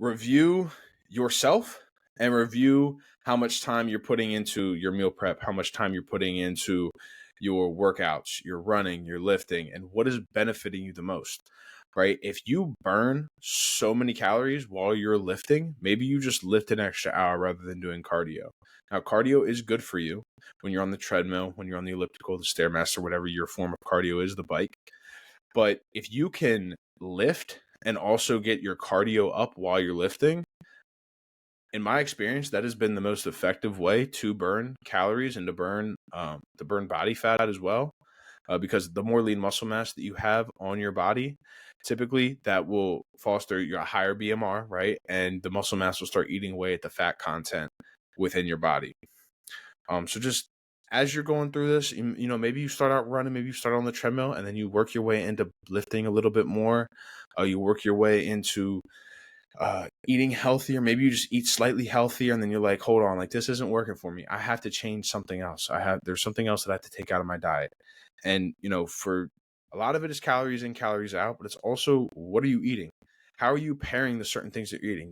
review yourself and review how much time you're putting into your meal prep, how much time you're putting into your workouts, your running, your lifting, and what is benefiting you the most, right? If you burn so many calories while you're lifting, maybe you just lift an extra hour rather than doing cardio. Now, cardio is good for you when you're on the treadmill, when you're on the elliptical, the Stairmaster, whatever your form of cardio is, the bike. But if you can lift and also get your cardio up while you're lifting, in my experience, that has been the most effective way to burn calories and to burn body fat as well. Because the more lean muscle mass that you have on your body, typically that will foster your higher BMR, right? And the muscle mass will start eating away at the fat content within your body. So just as you're going through this, maybe you start out running, maybe you start on the treadmill, and then you work your way into lifting a little bit more. You work your way into eating healthier. Maybe you just eat slightly healthier, and then you're like, hold on, like this isn't working for me. I have to change something else. There's something else that I have to take out of my diet. And, for a lot of it is calories in, calories out, but it's also, what are you eating? How are you pairing the certain things that you're eating?